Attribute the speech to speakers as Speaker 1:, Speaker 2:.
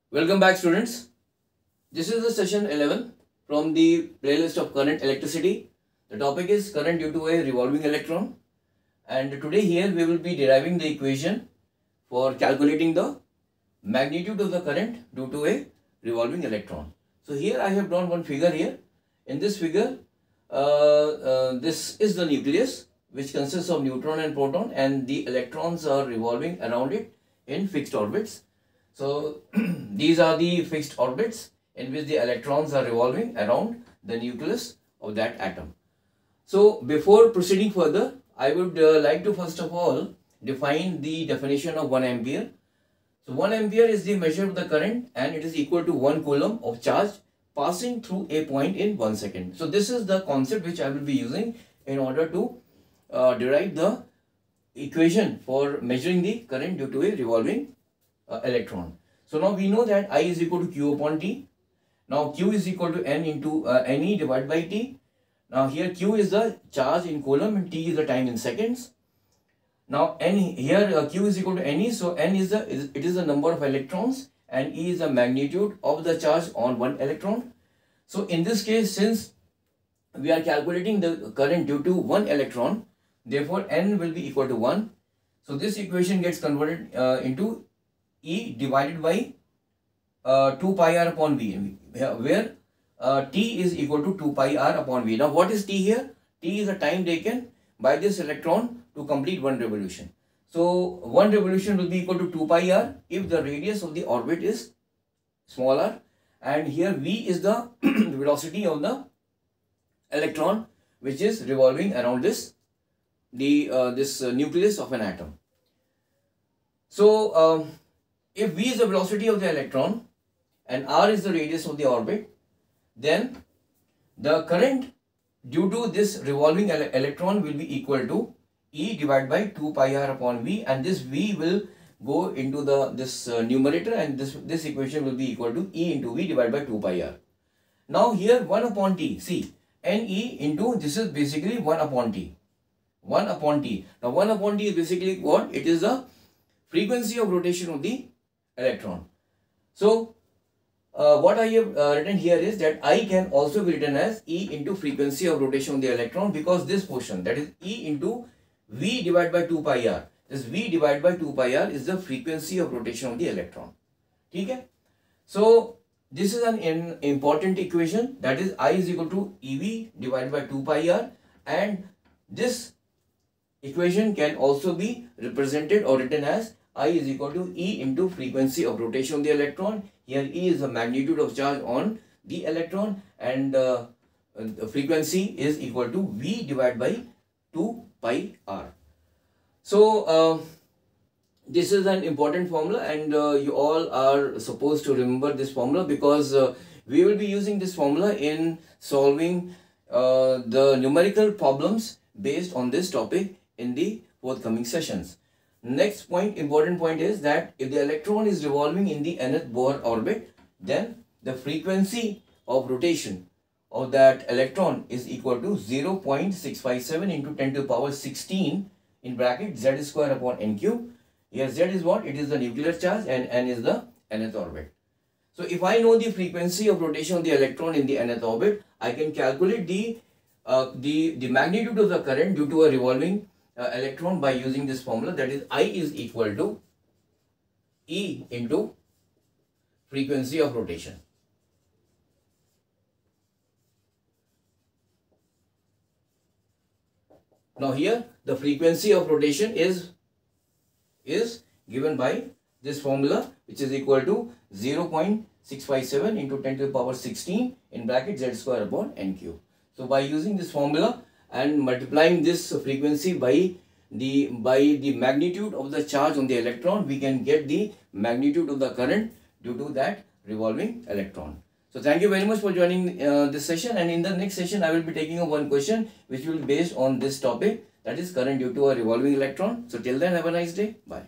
Speaker 1: Welcome back, students. This is the session 11 from the playlist of current electricity. The topic is current due to a revolving electron, and today here we will be deriving the equation for calculating the magnitude of the current due to a revolving electron. So here I have drawn one figure here. In this figure, this is the nucleus, which consists of neutron and proton, and the electrons are revolving around it in fixed orbits. So these are the fixed orbits in which the electrons are revolving around the nucleus of that atom. So before proceeding further, I would like to first of all define the definition of 1 ampere. So 1 ampere is the measure of the current, and it is equal to 1 coulomb of charge passing through a point in 1 second. So this is the concept which I will be using in order to derive the equation for measuring the current due to a revolving electron. So now we know that I is equal to Q upon T. Now Q is equal to N into Ne divided by T. Now here Q is the charge in coulomb and T is the time in seconds. Now N here Q is equal to Ne, so N is the number of electrons and E is the magnitude of the charge on one electron. So in this case, since we are calculating the current due to one electron, therefore N will be equal to 1. So this equation gets converted into E divided by 2 pi r upon V, where T is equal to 2 pi r upon V. Now what is T here? T is the time taken by this electron to complete one revolution. So one revolution will be equal to 2 pi r if the radius of the orbit is smaller, and here V is the velocity of the electron which is revolving around this nucleus of an atom. So if V is the velocity of the electron and r is the radius of the orbit, then the current due to this revolving electron will be equal to E divided by 2 pi r upon V, and this V will go into this numerator, and this equation will be equal to E into V divided by 2 pi r. Now here 1 upon T, see, Ne into, this is basically 1 upon T. 1 upon T. Now 1 upon T is basically what? It is the frequency of rotation of the electron. So what I have written here is that I can also be written as E into frequency of rotation of the electron, because this portion, that is E into V divided by 2 pi r, this V divided by 2 pi r is the frequency of rotation of the electron. Okay? So this is an important equation, that is I is equal to EV divided by 2 pi r, and this equation can also be represented or written as I is equal to E into frequency of rotation of the electron. Here E is the magnitude of charge on the electron, and the frequency is equal to V divided by 2 pi r. So this is an important formula, and you all are supposed to remember this formula, because we will be using this formula in solving the numerical problems based on this topic in the forthcoming sessions. Next point, important point, is that if the electron is revolving in the nth Bohr orbit, then the frequency of rotation of that electron is equal to 0.657 into 10 to the power 16 in bracket z square upon n cube. Here z is what? It is the nuclear charge, and n is the nth orbit. So if I know the frequency of rotation of the electron in the nth orbit, I can calculate the magnitude of the current due to a revolving electron by using this formula, that is I is equal to E into frequency of rotation. Now here the frequency of rotation is given by this formula, which is equal to 0.657 into 10 to the power 16 in bracket z square upon n cube. So by using this formula and multiplying this frequency by the magnitude of the charge on the electron, we can get the magnitude of the current due to that revolving electron. So thank you very much for joining this session, and in the next session I will be taking up one question which will be based on this topic, that is current due to a revolving electron. So till then, have a nice day. Bye.